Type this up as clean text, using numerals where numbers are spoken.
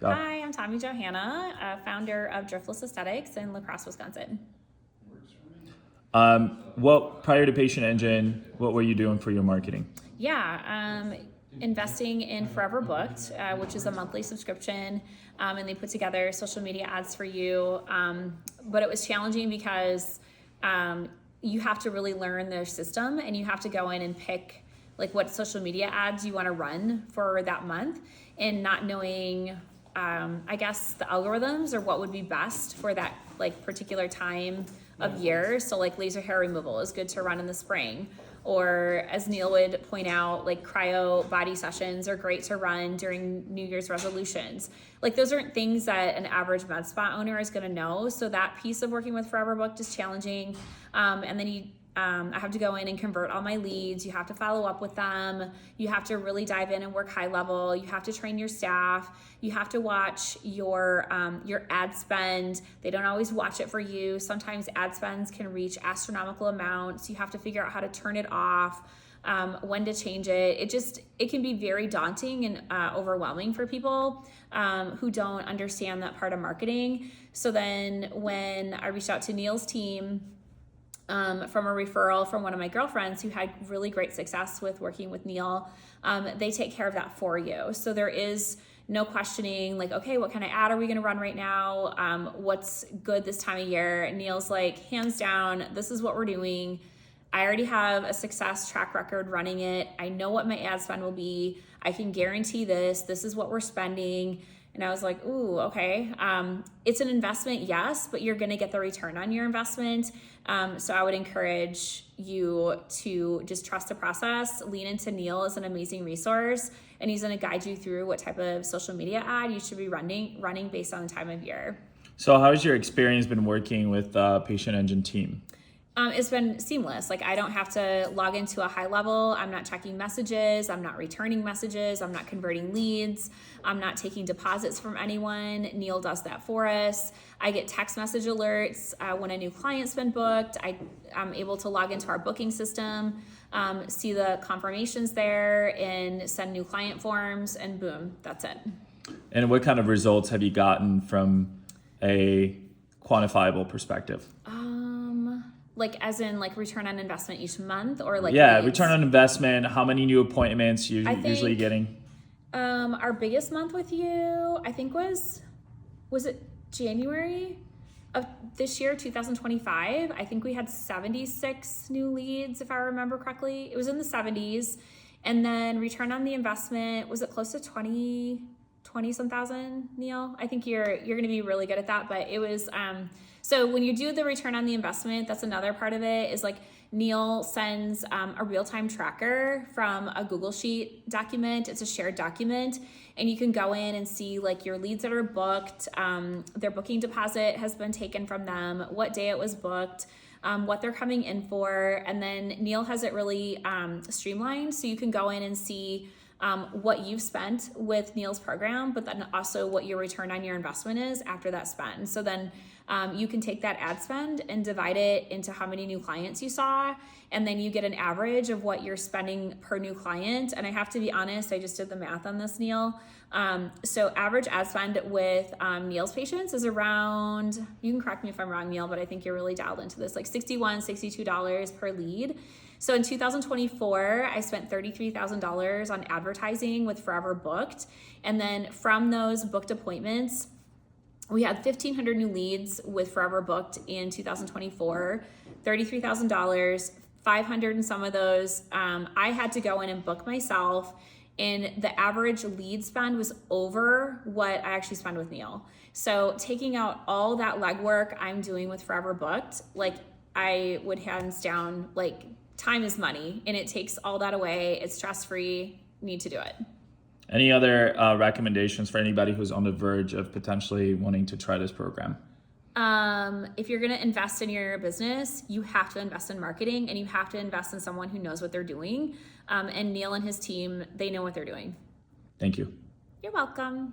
Hi, I'm Tommie Johanna, founder of Driftless Aesthetics in La Crosse, Wisconsin. Prior to Patient Engine, what were you doing for your marketing? Investing in Forever Booked, which is a monthly subscription, and they put together social media ads for you. But it was challenging because you have to really learn their system, and you have to go in and pick like what social media ads you want to run for that month, and not knowing I guess the algorithms or what would be best for that like particular time of year. So like laser hair removal is good to run in the spring, or as Neil would point out, like cryo body sessions are great to run during New Year's resolutions. Like those aren't things that an average med spa owner is going to know. So that piece of working with Forever Booked is challenging. And then I have to go in and convert all my leads. You have to follow up with them. You have to really dive in and work high level. You have to train your staff. You have to watch your ad spend. They don't always watch it for you. Sometimes ad spends can reach astronomical amounts. You have to figure out how to turn it off, when to change it. It can be very daunting and overwhelming for people who don't understand that part of marketing. So then when I reached out to Neil's team, from a referral from one of my girlfriends who had really great success with working with Neil, they take care of that for you. So there is no questioning like, okay, what kind of ad are we going to run right now? What's good this time of year? Neil's like, hands down, this is what we're doing. I already have a success track record running it. I know what my ad spend will be. I can guarantee this. This is what we're spending. And I was like, ooh, okay. It's an investment, yes, but you're going to get the return on your investment. So I would encourage you to just trust the process. Lean into Neil as an amazing resource, and he's going to guide you through what type of social media ad you should be running based on the time of year. So how has your experience been working with the Patient Engine team? It's been seamless. Like I don't have to log into a high level. I'm not checking messages. I'm not returning messages. I'm not converting leads. I'm not taking deposits from anyone. Neil does that for us. I get text message alerts when a new client's been booked. I'm able to log into our booking system, see the confirmations there, and send new client forms, and boom, that's it. And what kind of results have you gotten from a quantifiable perspective? Like as in like return on investment each month, or like Yeah, leads? return on investment, how many new appointments you're usually getting? Our biggest month with you, I think was it January of this year, 2025? I think we had 76 new leads, if I remember correctly. It was in the 70s. And then return on the investment, was it close to 20 some thousand, Neil? I think you're going to be really good at that, but it was, so when you do the return on the investment, that's another part of it, is like Neil sends a real-time tracker from a Google Sheet document. It's a shared document, and you can go in and see like your leads that are booked, their booking deposit has been taken from them, what day it was booked, what they're coming in for, and then Neil has it really streamlined, so you can go in and see what you've spent with Neil's program, but then also what your return on your investment is after that spend. So then you can take that ad spend and divide it into how many new clients you saw, and then you get an average of what you're spending per new client. And I have to be honest, I just did the math on this, Neil. So average ad spend with Neil's patients is around, you can correct me if I'm wrong, Neil, but I think you're really dialed into this, like $61, $62 per lead. So in 2024, I spent $33,000 on advertising with Forever Booked. And then from those booked appointments, we had 1,500 new leads with Forever Booked in 2024, $33,000, 500 and some of those I had to go in and book myself. And the average lead spend was over what I actually spend with Neil. So taking out all that legwork I'm doing with Forever Booked, like I would hands down, like time is money, and it takes all that away. It's stress-free. Need to do it. Any other recommendations for anybody who's on the verge of potentially wanting to try this program? If you're going to invest in your business, you have to invest in marketing, and you have to invest in someone who knows what they're doing. And Neil and his team, they know what they're doing. Thank you. You're welcome.